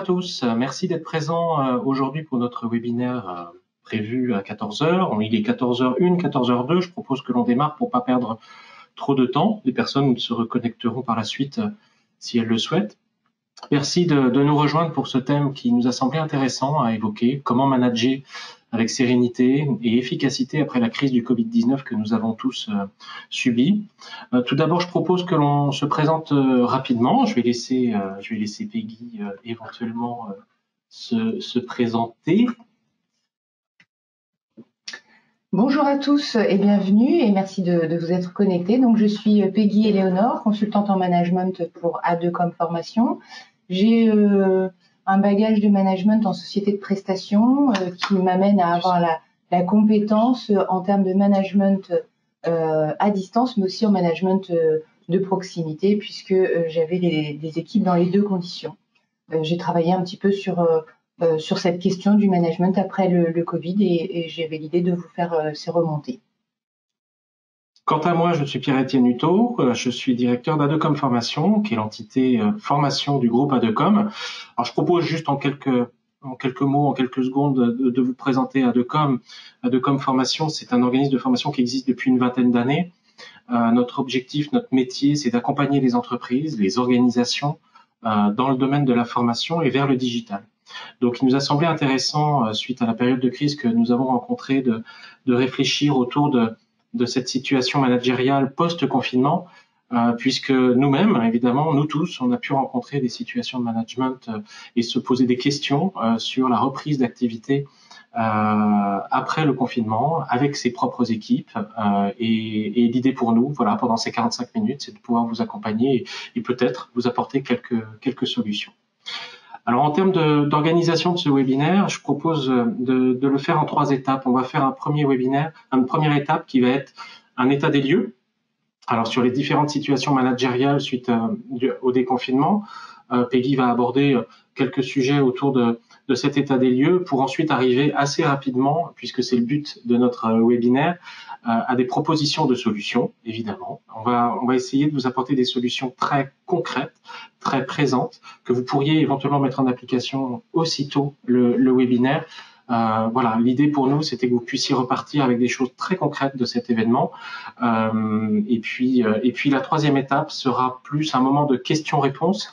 à tous, merci d'être présents aujourd'hui pour notre webinaire prévu à 14 heures. Il est 14h01, 14h02, je propose que l'on démarre pour ne pas perdre trop de temps. Les personnes se reconnecteront par la suite si elles le souhaitent. Merci de nous rejoindre pour ce thème qui nous a semblé intéressant à évoquer, comment manager avec sérénité et efficacité après la crise du Covid-19 que nous avons tous subie. Tout d'abord, je propose que l'on se présente rapidement. Je vais laisser Peggy éventuellement se présenter. Bonjour à tous et bienvenue et merci de vous être connectés. Donc, je suis Peggy Éléonore, consultante en management pour A2Com Formation. J'ai un bagage de management en société de prestation qui m'amène à avoir la compétence en termes de management à distance, mais aussi en management de proximité, puisque j'avais des équipes dans les deux conditions. J'ai travaillé un petit peu sur cette question du management après le Covid et j'avais l'idée de vous faire ces remontées. Quant à moi, je suis Pierre-Étienne Huttot, je suis directeur d'A2Com Formation, qui est l'entité formation du groupe A2Com. Alors, je propose juste en quelques mots, en quelques secondes, de vous présenter A2Com. A2Com Formation, c'est un organisme de formation qui existe depuis une vingtaine d'années. Notre objectif, notre métier, c'est d'accompagner les entreprises, les organisations dans le domaine de la formation et vers le digital. Donc, il nous a semblé intéressant, suite à la période de crise que nous avons rencontrée, de réfléchir autour de cette situation managériale post-confinement, puisque nous-mêmes, évidemment, nous tous, on a pu rencontrer des situations de management et se poser des questions sur la reprise d'activité après le confinement, avec ses propres équipes. Et l'idée pour nous, voilà, pendant ces 45 minutes, c'est de pouvoir vous accompagner et peut-être vous apporter quelques solutions. Alors, en termes d'organisation de ce webinaire, je propose de le faire en 3 étapes. On va faire un premier webinaire, une première étape qui va être un état des lieux. Alors, sur les différentes situations managériales suite au déconfinement, Peggy va aborder quelques sujets autour de cet état des lieux pour ensuite arriver assez rapidement, puisque c'est le but de notre webinaire, à des propositions de solutions, évidemment. On va essayer de vous apporter des solutions très concrètes, très présentes, que vous pourriez éventuellement mettre en application aussitôt le webinaire. Voilà, l'idée pour nous, c'était que vous puissiez repartir avec des choses très concrètes de cet événement. Et puis la 3e étape sera plus un moment de questions-réponses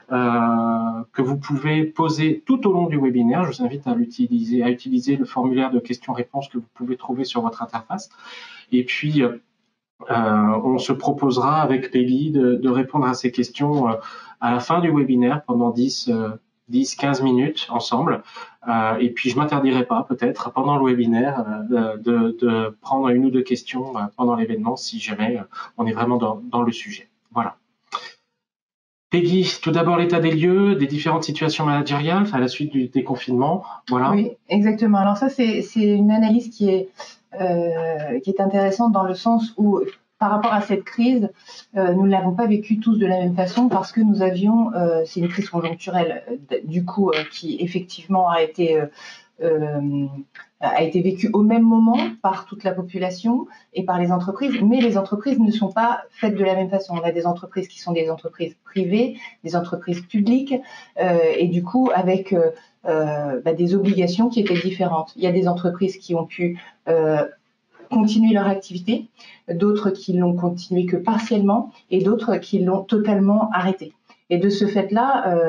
que vous pouvez poser tout au long du webinaire. Je vous invite à utiliser le formulaire de questions-réponses que vous pouvez trouver sur votre interface. Et puis, on se proposera avec Peggy de répondre à ces questions à la fin du webinaire pendant 10-15 minutes ensemble. Et puis, je m'interdirai pas, peut-être, pendant le webinaire, de prendre 1 ou 2 questions pendant l'événement, si jamais on est vraiment dans le sujet. Voilà. Peggy, tout d'abord l'état des lieux, des différentes situations managériales à la suite du déconfinement. Voilà. Oui, exactement. Alors ça, c'est une analyse qui est intéressante dans le sens où, par rapport à cette crise, nous ne l'avons pas vécue tous de la même façon parce que nous avions, c'est une crise conjoncturelle, du coup, qui effectivement a été vécue au même moment par toute la population et par les entreprises, mais les entreprises ne sont pas faites de la même façon. On a des entreprises qui sont des entreprises privées, des entreprises publiques, et du coup avec des obligations qui étaient différentes. Il y a des entreprises qui ont pu continuer leur activité, d'autres qui l'ont continué que partiellement et d'autres qui l'ont totalement arrêtée. Et de ce fait-là,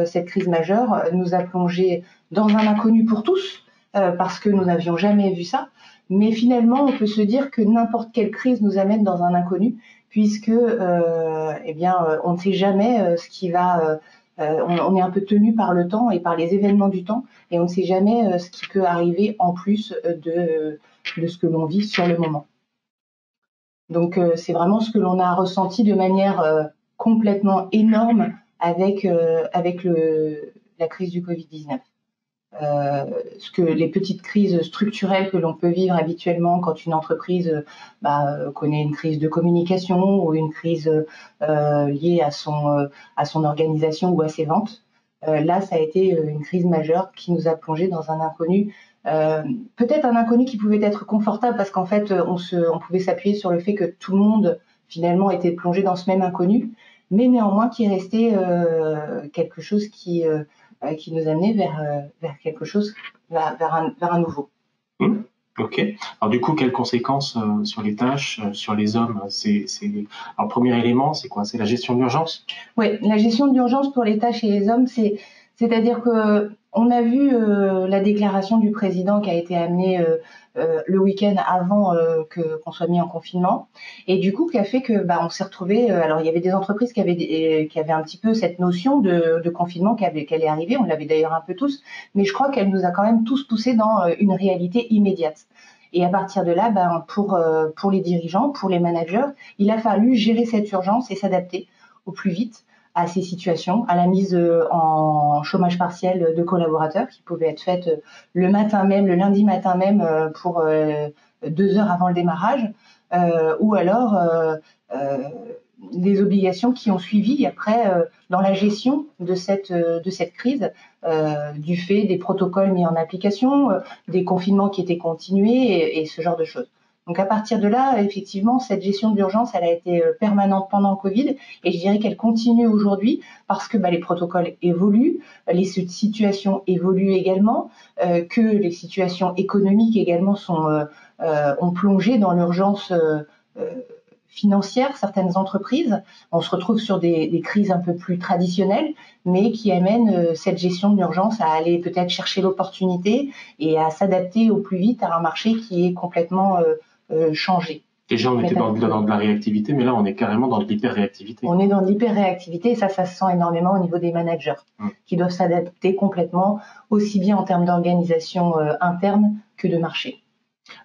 cette crise majeure nous a plongé dans un inconnu pour tous, parce que nous n'avions jamais vu ça. Mais finalement, on peut se dire que n'importe quelle crise nous amène dans un inconnu, puisque on ne sait jamais ce qui va. On est un peu tenu par le temps et par les événements du temps, et on ne sait jamais ce qui peut arriver en plus de ce que l'on vit sur le moment. Donc, c'est vraiment ce que l'on a ressenti de manière complètement énorme avec la crise du Covid-19. Ce que les petites crises structurelles que l'on peut vivre habituellement quand une entreprise connaît une crise de communication ou une crise liée à son organisation ou à ses ventes. Là, ça a été une crise majeure qui nous a plongé dans un inconnu. Peut-être un inconnu qui pouvait être confortable parce qu'en fait, on pouvait s'appuyer sur le fait que tout le monde finalement était plongé dans ce même inconnu, mais néanmoins qui restait quelque chose qui qui nous amenait vers quelque chose, vers un nouveau. Ok. Alors du coup, quelles conséquences sur les tâches, sur les hommes? Alors, le premier élément, c'est quoi? C'est la gestion de l'urgence? Oui, la gestion de l'urgence pour les tâches et les hommes, c'est-à-dire que on a vu la déclaration du président qui a été amenée le week-end avant qu'on soit mis en confinement, et du coup qui a fait que on s'est retrouvé. Alors il y avait des entreprises qui avaient un petit peu cette notion de confinement qui allait arriver. On l'avait d'ailleurs un peu tous, mais je crois qu'elle nous a quand même tous poussés dans une réalité immédiate. Et à partir de là, pour les dirigeants, pour les managers, il a fallu gérer cette urgence et s'adapter au plus vite à ces situations, à la mise en chômage partiel de collaborateurs qui pouvait être faite le matin même, le lundi matin même, pour 2 heures avant le démarrage, ou alors les obligations qui ont suivi après dans la gestion de cette crise, du fait des protocoles mis en application, des confinements qui étaient continués et ce genre de choses. Donc à partir de là, effectivement, cette gestion d'urgence, elle a été permanente pendant le Covid, et je dirais qu'elle continue aujourd'hui parce que les protocoles évoluent, les situations évoluent également, que les situations économiques également ont plongé dans l'urgence financière certaines entreprises. On se retrouve sur des crises un peu plus traditionnelles, mais qui amènent cette gestion d'urgence à aller peut-être chercher l'opportunité et à s'adapter au plus vite à un marché qui est complètement changé. Déjà, on était dans de la réactivité, mais là, on est carrément dans de l'hyper-réactivité. On est dans de l'hyper-réactivité, et ça se sent énormément au niveau des managers, qui doivent s'adapter complètement, aussi bien en termes d'organisation interne que de marché.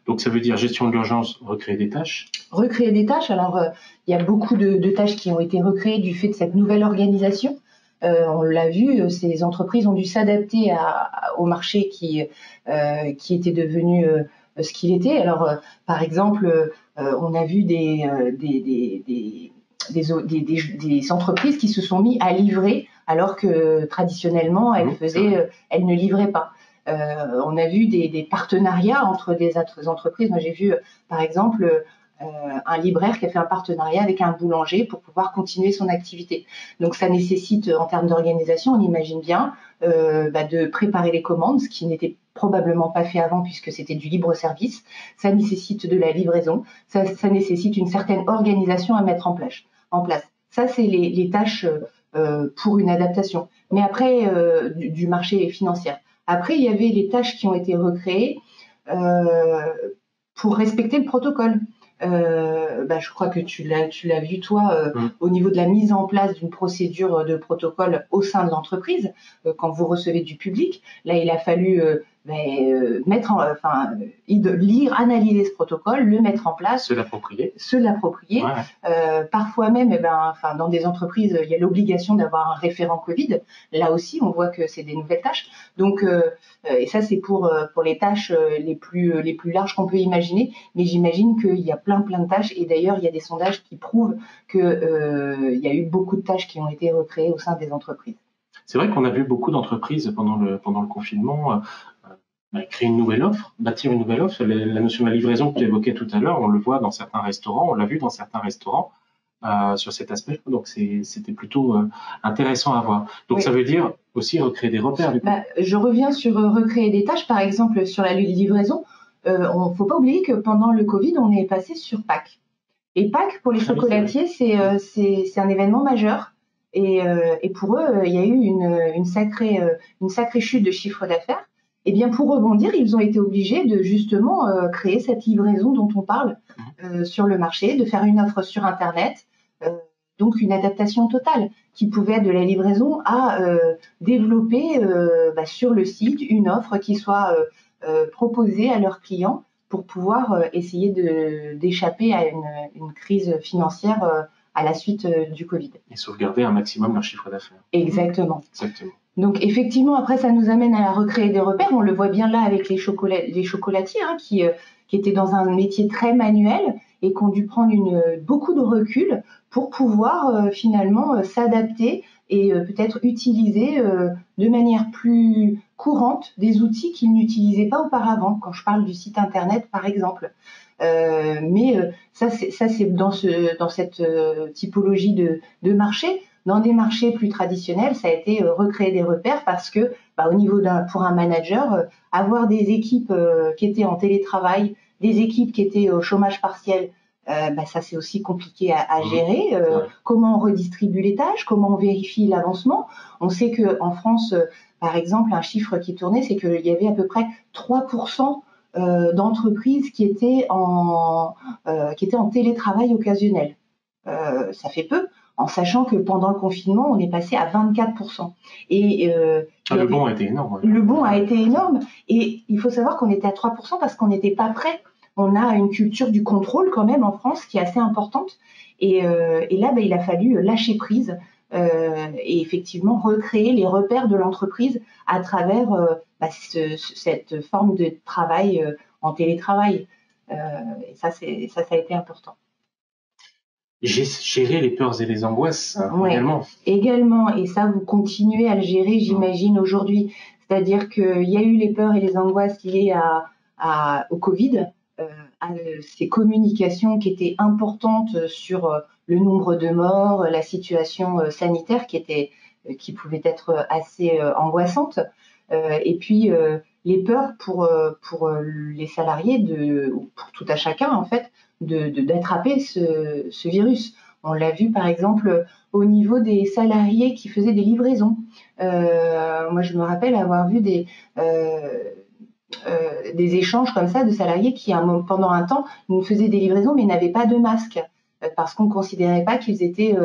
Donc, ça veut dire gestion de l'urgence, recréer des tâches? Recréer des tâches. Alors, il y a beaucoup de tâches qui ont été recréées du fait de cette nouvelle organisation. On l'a vu, ces entreprises ont dû s'adapter au marché qui était devenu ce qu'il était. Alors, par exemple, on a vu des entreprises qui se sont mis à livrer alors que traditionnellement elles ne livraient pas. On a vu des partenariats entre des entreprises. Moi, j'ai vu, par exemple, un libraire qui a fait un partenariat avec un boulanger pour pouvoir continuer son activité. Donc, ça nécessite, en termes d'organisation, on imagine bien, de préparer les commandes, ce qui n'était probablement pas fait avant puisque c'était du libre service. Ça nécessite de la livraison. Ça nécessite une certaine organisation à mettre en place. Ça, c'est les tâches pour une adaptation. Mais après, du marché financier. Après, il y avait les tâches qui ont été recréées pour respecter le protocole. Je crois que tu l'as vu toi au niveau de la mise en place d'une procédure de protocole au sein de l'entreprise quand vous recevez du public. Là, il a fallu lire, analyser ce protocole, le mettre en place, se l'approprier. Ouais. Parfois même, dans des entreprises, il y a l'obligation d'avoir un référent Covid. Là aussi, on voit que c'est des nouvelles tâches. Donc, et ça, c'est pour les tâches les plus larges qu'on peut imaginer. Mais j'imagine qu'il y a plein de tâches. Et d'ailleurs, il y a des sondages qui prouvent que il y a eu beaucoup de tâches qui ont été recréées au sein des entreprises. C'est vrai qu'on a vu beaucoup d'entreprises pendant le confinement créer une nouvelle offre, bâtir une nouvelle offre. La notion de la livraison que tu évoquais tout à l'heure, on le voit dans certains restaurants, on l'a vu dans certains restaurants sur cet aspect. Donc c'était plutôt intéressant à voir. Donc oui. Ça veut dire aussi recréer des repères. Du coup. Je reviens sur recréer des tâches, par exemple sur la livraison. On ne faut pas oublier que pendant le Covid, on est passé sur Pâques. Et Pâques, pour les chocolatiers, c'est un événement majeur. Et pour eux, il y a eu une sacrée chute de chiffre d'affaires. Et bien, pour rebondir, ils ont été obligés de justement créer cette livraison dont on parle sur le marché, de faire une offre sur Internet, donc une adaptation totale qui pouvait être de la livraison à développer sur le site une offre qui soit proposée à leurs clients pour pouvoir essayer d'échapper à une crise financière à la suite du Covid. Et sauvegarder un maximum leur chiffre d'affaires. Exactement. Exactement. Donc effectivement, après, ça nous amène à recréer des repères. On le voit bien là avec les chocolatiers qui étaient dans un métier très manuel et qui ont dû prendre beaucoup de recul pour pouvoir finalement s'adapter et peut-être utiliser de manière plus courante des outils qu'ils n'utilisaient pas auparavant. Quand je parle du site internet, par exemple. Mais ça c'est dans cette typologie de marché. Dans des marchés plus traditionnels, ça a été recréer des repères parce que au niveau pour un manager, avoir des équipes qui étaient en télétravail, des équipes qui étaient au chômage partiel, ça c'est aussi compliqué à gérer. Comment on redistribue les tâches, comment on vérifie l'avancement. On sait qu'en France, par exemple, un chiffre qui tournait, c'est qu'il y avait à peu près 3% d'entreprises qui étaient en télétravail occasionnel. Ça fait peu, en sachant que pendant le confinement, on est passé à 24%. Et le bond a été énorme. Le bond a été énorme, et il faut savoir qu'on était à 3% parce qu'on n'était pas prêt. On a une culture du contrôle quand même en France qui est assez importante, et là, il a fallu lâcher prise et effectivement recréer les repères de l'entreprise à travers cette forme de travail en télétravail. Et ça a été important. Gérer les peurs et les angoisses également. Également, et ça, vous continuez à le gérer, j'imagine, aujourd'hui. C'est-à-dire qu'il y a eu les peurs et les angoisses liées au Covid, à ces communications qui étaient importantes sur le nombre de morts, la situation sanitaire qui pouvait être assez angoissante, et puis les peurs pour les salariés, pour tout à chacun en fait, d'attraper ce virus. On l'a vu par exemple au niveau des salariés qui faisaient des livraisons. Moi, je me rappelle avoir vu des échanges comme ça de salariés qui, pendant un temps, nous faisaient des livraisons mais n'avaient pas de masque parce qu'on ne considérait pas qu'ils étaient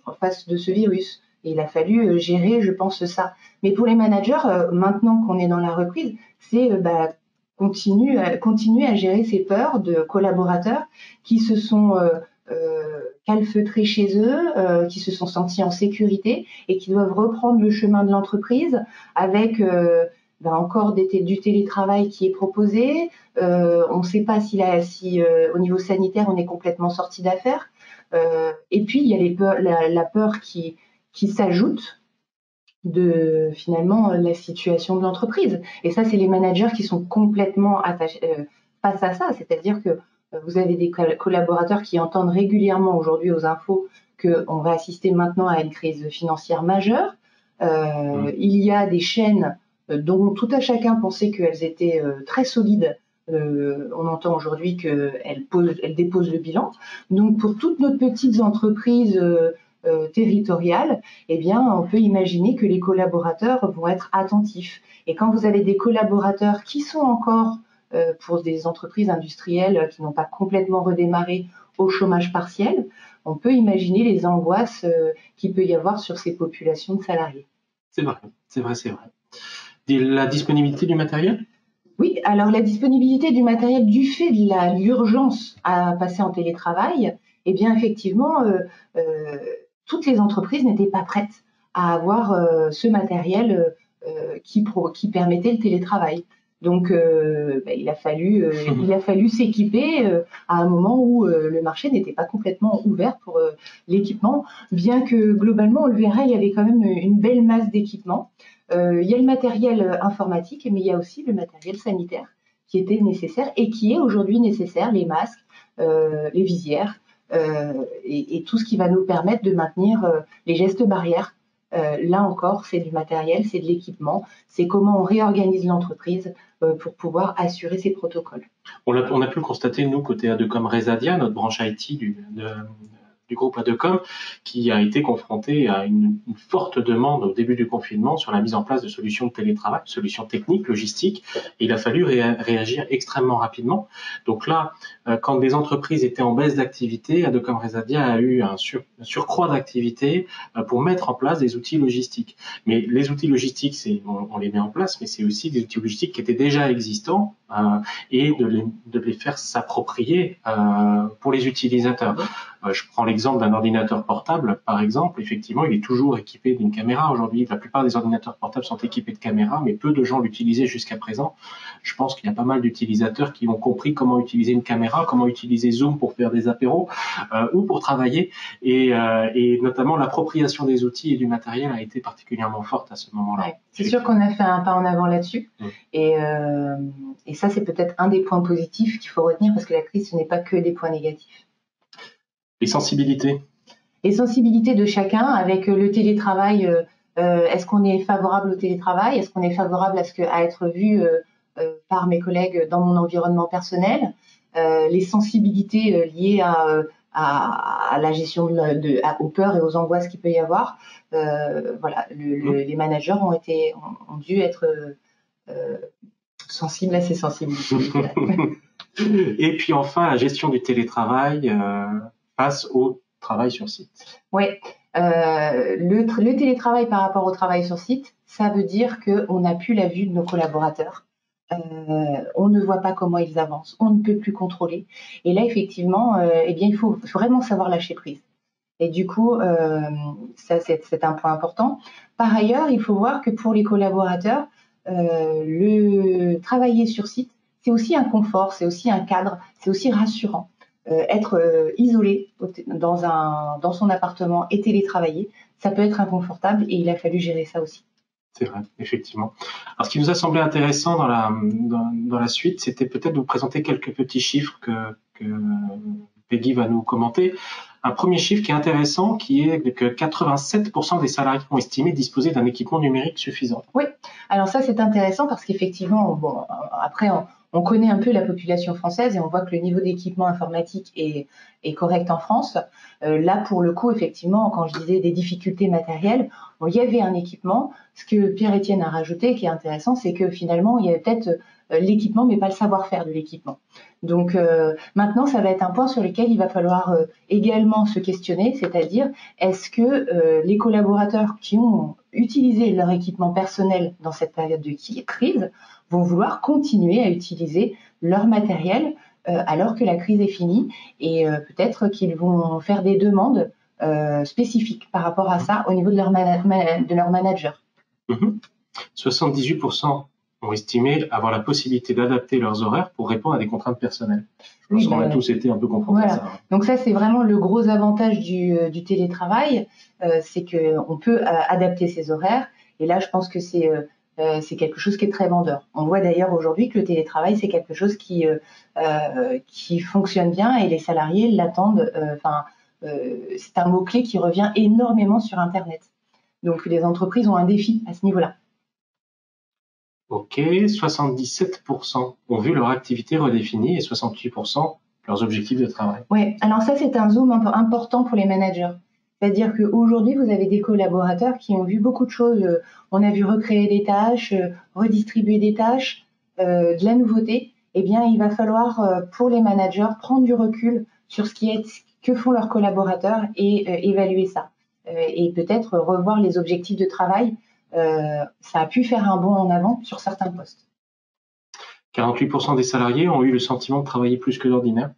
en face de ce virus. Et il a fallu gérer, je pense, ça. Mais pour les managers, maintenant qu'on est dans la reprise, c'est continuer à gérer ces peurs de collaborateurs qui se sont calfeutrés chez eux, qui se sont sentis en sécurité et qui doivent reprendre le chemin de l'entreprise avec encore du télétravail qui est proposé. On ne sait pas si au niveau sanitaire on est complètement sorti d'affaire. Et puis il y a la peur qui s'ajoute de finalement la situation de l'entreprise. Et ça, c'est les managers qui sont complètement attachés face à ça. C'est-à-dire que vous avez des collaborateurs qui entendent régulièrement aujourd'hui aux infos qu'on va assister maintenant à une crise financière majeure. Il y a des chaînes dont tout à chacun pensait qu'elles étaient très solides. On entend aujourd'hui qu'elles déposent le bilan. Donc pour toutes nos petites entreprises territoriales, on peut imaginer que les collaborateurs vont être attentifs. Et quand vous avez des collaborateurs qui sont encore pour des entreprises industrielles qui n'ont pas complètement redémarré au chômage partiel, on peut imaginer les angoisses qu'il peut y avoir sur ces populations de salariés. C'est vrai. La disponibilité du matériel ? Oui, alors la disponibilité du matériel du fait de l'urgence à passer en télétravail, effectivement, toutes les entreprises n'étaient pas prêtes à avoir ce matériel qui permettait le télétravail. Donc, il a fallu s'équiper à un moment où le marché n'était pas complètement ouvert pour l'équipement, bien que globalement, on le verra, il y avait quand même une belle masse d'équipements. Il y a le matériel informatique, mais il y a aussi le matériel sanitaire qui était nécessaire et qui est aujourd'hui nécessaire, les masques, les visières et tout ce qui va nous permettre de maintenir les gestes barrières. Là encore, c'est du matériel, c'est de l'équipement, c'est comment on réorganise l'entreprise pour pouvoir assurer ces protocoles. On a pu le constater, nous, côté Adecom Resadia, notre branche IT du groupe Adecom, qui a été confronté à une forte demande au début du confinement sur la mise en place de solutions de télétravail, solutions techniques, logistiques, et il a fallu réagir extrêmement rapidement. Donc là, quand des entreprises étaient en baisse d'activité, Adecom Resadia a eu un surcroît d'activité pour mettre en place des outils logistiques. Mais les outils logistiques, on les met en place, mais c'est aussi des outils logistiques qui étaient déjà existants et de les faire s'approprier pour les utilisateurs. Je prends l'exemple d'un ordinateur portable, par exemple. Effectivement, il est toujours équipé d'une caméra. Aujourd'hui, la plupart des ordinateurs portables sont équipés de caméras, mais peu de gens l'utilisaient jusqu'à présent. Je pense qu'il y a pas mal d'utilisateurs qui ont compris comment utiliser une caméra, comment utiliser Zoom pour faire des apéros ou pour travailler. Et notamment, l'appropriation des outils et du matériel a été particulièrement forte à ce moment-là. Ouais, c'est sûr qu'on a fait un pas en avant là-dessus. Et ça, c'est peut-être un des points positifs qu'il faut retenir parce que la crise, ce n'est pas que des points négatifs. Les sensibilités. les sensibilités de chacun avec le télétravail. Est-ce qu'on est favorable au télétravail? Est-ce qu'on est favorable à être vu par mes collègues dans mon environnement personnel? Les sensibilités liées à la gestion aux peurs et aux angoisses qu'il peut y avoir. Voilà, les managers ont dû être sensibles à ces sensibilités. Et puis enfin, la gestion du télétravail face au travail sur site. Oui, le télétravail par rapport au travail sur site, ça veut dire qu'on n'a plus la vue de nos collaborateurs. On ne voit pas comment ils avancent, on ne peut plus contrôler. Et là, effectivement, eh bien, il faut vraiment savoir lâcher prise. Et du coup, ça, c'est un point important. Par ailleurs, il faut voir que pour les collaborateurs, le travailler sur site, c'est aussi un confort, c'est aussi un cadre, c'est aussi rassurant. Être isolé dans son appartement et télétravailler, ça peut être inconfortable et il a fallu gérer ça aussi. C'est vrai, effectivement. Alors, ce qui nous a semblé intéressant dans la suite, c'était peut-être de vous présenter quelques petits chiffres que Peggy va nous commenter. Un premier chiffre qui est intéressant, qui est que 87% des salariés ont estimé disposer d'un équipement numérique suffisant. Oui, alors ça c'est intéressant parce qu'effectivement, bon, après on connaît un peu la population française et on voit que le niveau d'équipement informatique est correct en France. Là, pour le coup, effectivement, quand je disais des difficultés matérielles, bon, il y avait un équipement. Ce que Pierre-Étienne a rajouté, qui est intéressant, c'est que finalement, il y avait peut-être l'équipement, mais pas le savoir-faire de l'équipement. Donc maintenant, ça va être un point sur lequel il va falloir également se questionner, c'est-à-dire est-ce que les collaborateurs qui ont utilisé leur équipement personnel dans cette période de crise vont vouloir continuer à utiliser leur matériel alors que la crise est finie et peut-être qu'ils vont faire des demandes spécifiques par rapport à ça au niveau de leur manager. 78% ont estimé avoir la possibilité d'adapter leurs horaires pour répondre à des contraintes personnelles. Je pense qu'on a tous été un peu confrontés à ça. Donc ça, c'est vraiment le gros avantage du télétravail, c'est qu'on peut adapter ses horaires. Et là, je pense que c'est quelque chose qui est très vendeur. On voit d'ailleurs aujourd'hui que le télétravail, c'est quelque chose qui fonctionne bien et les salariés l'attendent. C'est un mot-clé qui revient énormément sur Internet. Donc les entreprises ont un défi à ce niveau-là. Ok, 77% ont vu leur activité redéfinie et 68% leurs objectifs de travail. Oui, alors ça c'est un zoom important pour les managers. C'est-à-dire qu'aujourd'hui, vous avez des collaborateurs qui ont vu beaucoup de choses. On a vu recréer des tâches, redistribuer des tâches, de la nouveauté. Eh bien, il va falloir, pour les managers, prendre du recul sur que font leurs collaborateurs et évaluer ça. Et peut-être revoir les objectifs de travail. Ça a pu faire un bond en avant sur certains postes. 48% des salariés ont eu le sentiment de travailler plus que d'ordinaire.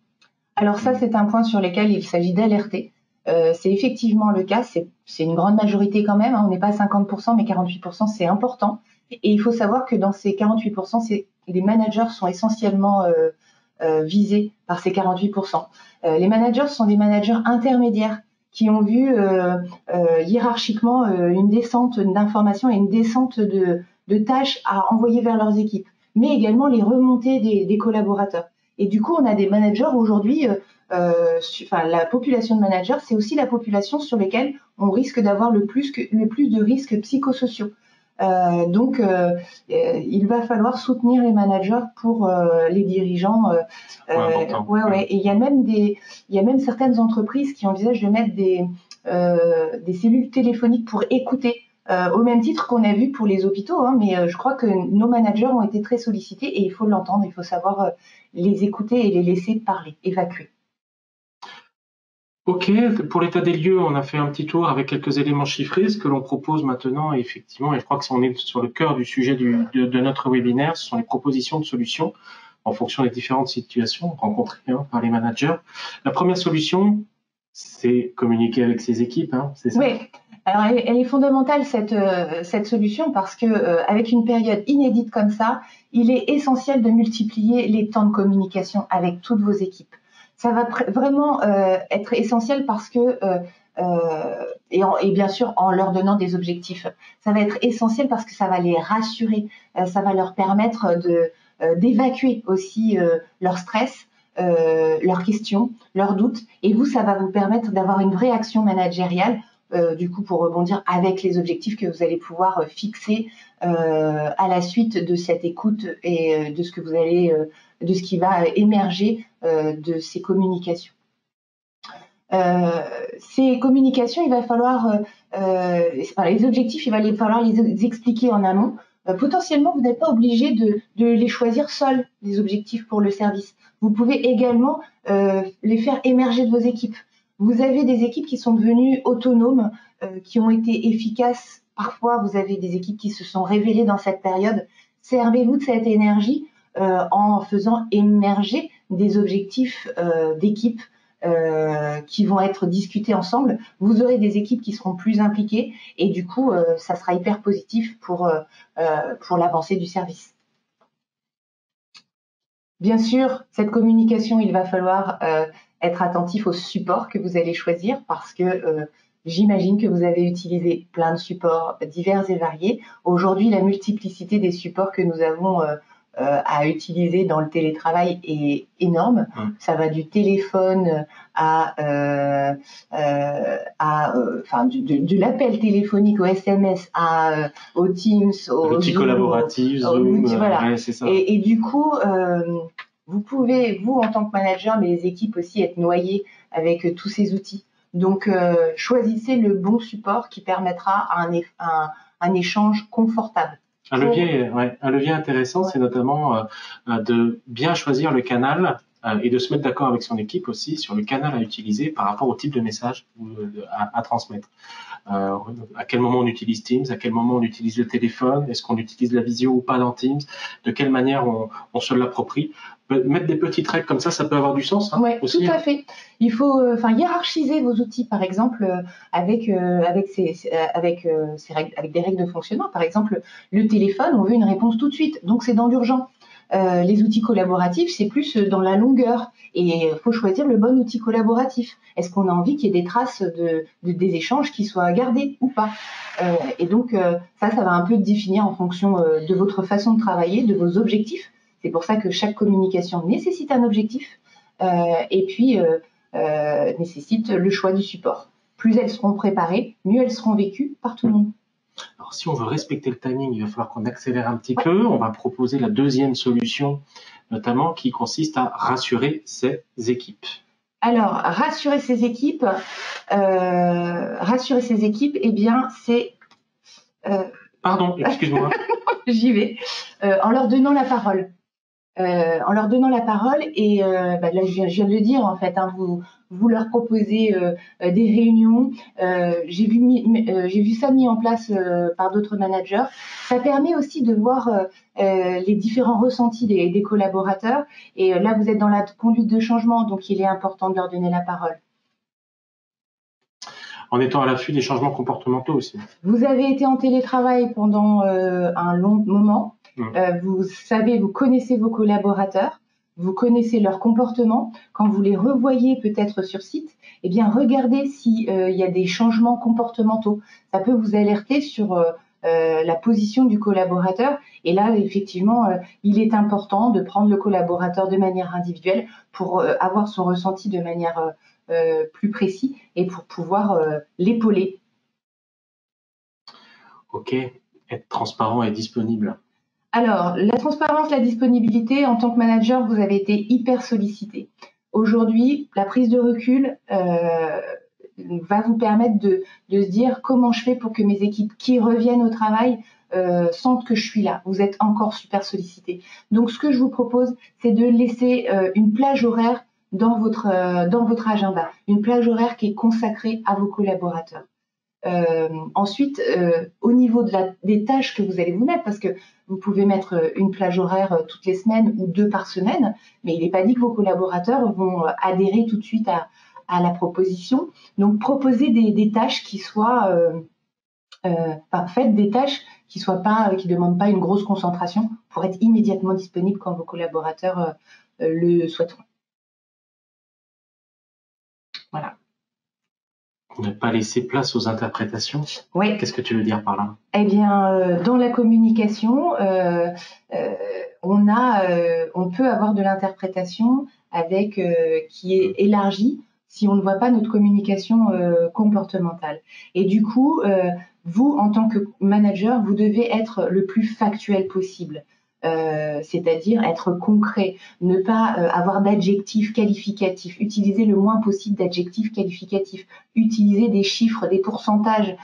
Alors ça, c'est un point sur lequel il s'agit d'alerter. C'est effectivement le cas, c'est une grande majorité quand même, hein. On n'est pas à 50%, mais 48%, c'est important. Et il faut savoir que dans ces 48%, les managers sont essentiellement visés par ces 48%. Les managers sont des managers intermédiaires qui ont vu hiérarchiquement une descente d'informations et une descente de tâches à envoyer vers leurs équipes, mais également les remontées des collaborateurs. Et du coup, on a des managers aujourd'hui, la population de managers, c'est aussi la population sur laquelle on risque d'avoir le plus de risques psychosociaux. Donc, il va falloir soutenir les managers pour les dirigeants. Et il y a même certaines entreprises qui envisagent de mettre des cellules téléphoniques pour écouter. Au même titre qu'on a vu pour les hôpitaux, hein, mais je crois que nos managers ont été très sollicités et il faut l'entendre, il faut savoir les écouter et les laisser parler, évacuer. Ok, pour l'état des lieux, on a fait un petit tour avec quelques éléments chiffrés. Ce que l'on propose maintenant, effectivement, et je crois que on est sur le cœur du sujet de notre webinaire, ce sont les propositions de solutions en fonction des différentes situations rencontrées par les managers. La première solution, c'est communiquer avec ses équipes, hein, c'est ça? Oui. Alors, elle est fondamentale cette solution parce que avec une période inédite comme ça, il est essentiel de multiplier les temps de communication avec toutes vos équipes. Ça va vraiment être essentiel parce que et bien sûr en leur donnant des objectifs. Ça va être essentiel parce que ça va les rassurer, ça va leur permettre d'évacuer aussi leur stress. leurs questions, leurs doutes, et vous, ça va vous permettre d'avoir une vraie action managériale, du coup, pour rebondir avec les objectifs que vous allez pouvoir fixer à la suite de cette écoute et de ce que vous allez, de ce qui va émerger de ces communications. Ces communications, il va falloir, les objectifs, il va falloir les expliquer en amont. Potentiellement, vous n'êtes pas obligé de les choisir seuls, les objectifs pour le service. Vous pouvez également les faire émerger de vos équipes. Vous avez des équipes qui sont devenues autonomes, qui ont été efficaces. Parfois, vous avez des équipes qui se sont révélées dans cette période. Servez-vous de cette énergie en faisant émerger des objectifs d'équipe qui vont être discutés ensemble. Vous aurez des équipes qui seront plus impliquées et du coup, ça sera hyper positif pour l'avancée du service. Bien sûr, cette communication, il va falloir être attentif au support que vous allez choisir parce que j'imagine que vous avez utilisé plein de supports divers et variés. Aujourd'hui, la multiplicité des supports que nous avons à utiliser dans le télétravail est énorme. Ça va du téléphone de l'appel téléphonique au SMS au Teams, au outils collaboratifs, Zoom, voilà. Ouais, c'est ça. Et du coup, vous pouvez, vous en tant que manager, mais les équipes aussi, être noyés avec tous ces outils. Donc, choisissez le bon support qui permettra un échange confortable. Un levier intéressant, c'est notamment de bien choisir le canal et de se mettre d'accord avec son équipe aussi sur le canal à utiliser par rapport au type de message à transmettre. À quel moment on utilise Teams, à quel moment on utilise le téléphone, est-ce qu'on utilise la visio ou pas dans Teams, de quelle manière on se l'approprie. Mettre des petites règles comme ça peut avoir du sens. Oui, tout à fait. Il faut hiérarchiser vos outils, par exemple, avec des règles de fonctionnement. Par exemple, le téléphone, on veut une réponse tout de suite, donc c'est dans l'urgent. Les outils collaboratifs, c'est plus dans la longueur. Et il faut choisir le bon outil collaboratif. Est-ce qu'on a envie qu'il y ait des traces des échanges qui soient gardés ou pas? Et donc, ça va un peu définir en fonction de votre façon de travailler, de vos objectifs. C'est pour ça que chaque communication nécessite un objectif et puis nécessite le choix du support. Plus elles seront préparées, mieux elles seront vécues par tout le monde. Alors, si on veut respecter le timing, il va falloir qu'on accélère un petit peu. On va proposer la deuxième solution, notamment, qui consiste à rassurer ses équipes. Alors, rassurer ses équipes, eh bien, c'est... Pardon, excuse-moi. J'y vais. En leur donnant la parole. Et là je viens de le dire en fait, vous leur proposez des réunions. J'ai vu ça mis en place par d'autres managers. Ça permet aussi de voir les différents ressentis des collaborateurs. Et là vous êtes dans la conduite de changement, donc il est important de leur donner la parole. En étant à l'affût des changements comportementaux aussi. Vous avez été en télétravail pendant un long moment. Vous savez, vous connaissez vos collaborateurs, vous connaissez leur comportement. Quand vous les revoyez peut-être sur site, eh bien regardez s'il y a des changements comportementaux. Ça peut vous alerter sur la position du collaborateur. Et là, effectivement, il est important de prendre le collaborateur de manière individuelle pour avoir son ressenti de manière plus précis et pour pouvoir l'épauler. Ok, être transparent et disponible. Alors, la transparence, la disponibilité, en tant que manager, vous avez été hyper sollicité. Aujourd'hui, la prise de recul va vous permettre de se dire comment je fais pour que mes équipes qui reviennent au travail sentent que je suis là. Vous êtes encore super sollicité. Donc, ce que je vous propose, c'est de laisser une plage horaire dans votre agenda, une plage horaire qui est consacrée à vos collaborateurs. Ensuite, au niveau des tâches que vous allez vous mettre, parce que vous pouvez mettre une plage horaire toutes les semaines ou 2 par semaine, mais il n'est pas dit que vos collaborateurs vont adhérer tout de suite à la proposition. Donc, proposez des tâches qui soient, faites des tâches qui demandent pas une grosse concentration pour être immédiatement disponible quand vos collaborateurs le souhaiteront. Voilà. Ne pas laisser place aux interprétations. Oui. Qu'est-ce que tu veux dire par là? Eh bien, dans la communication, on peut avoir de l'interprétation qui est élargie si on ne voit pas notre communication comportementale. Et du coup, vous, en tant que manager, vous devez être le plus factuel possible. C'est-à-dire être concret, ne pas avoir d'adjectifs qualificatifs, utiliser le moins possible d'adjectifs qualificatifs, utiliser des chiffres, des pourcentages,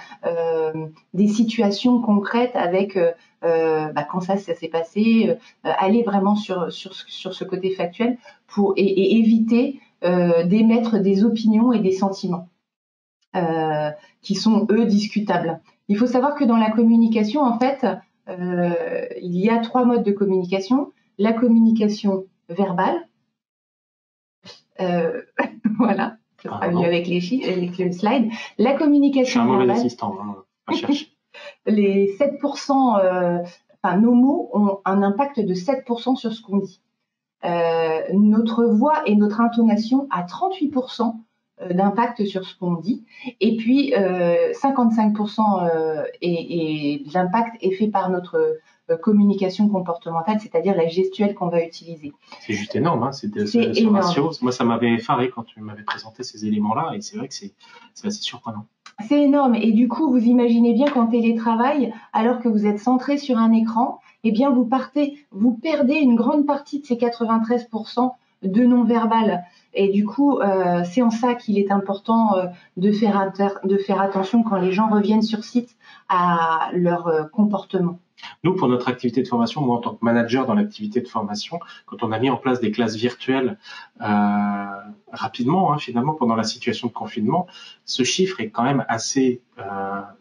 des situations concrètes avec quand ça s'est passé, aller vraiment sur ce côté factuel et éviter d'émettre des opinions et des sentiments qui sont, eux, discutables. Il faut savoir que dans la communication, en fait, il y a 3 modes de communication. La communication verbale, voilà, ça sera mieux avec les slides. La communication verbale. Je suis un mauvais assistant, à chercher. Les 7%, nos mots ont un impact de 7% sur ce qu'on dit. Notre voix et notre intonation a 38% d'impact sur ce qu'on dit, et puis 55% et l'impact est fait par notre communication comportementale, c'est-à-dire la gestuelle qu'on va utiliser. C'est juste énorme, hein, ce ratio. Moi, ça m'avait effaré quand tu m'avais présenté ces éléments-là, et c'est vrai que c'est assez surprenant. C'est énorme, et du coup, vous imaginez bien qu'en télétravail, alors que vous êtes centré sur un écran, eh bien, vous perdez une grande partie de ces 93% de non-verbal. Et du coup, c'est en ça qu'il est important de faire attention quand les gens reviennent sur site à leur comportement. Nous, pour notre activité de formation, moi en tant que manager dans l'activité de formation, quand on a mis en place des classes virtuelles rapidement, finalement, pendant la situation de confinement, ce chiffre est quand même assez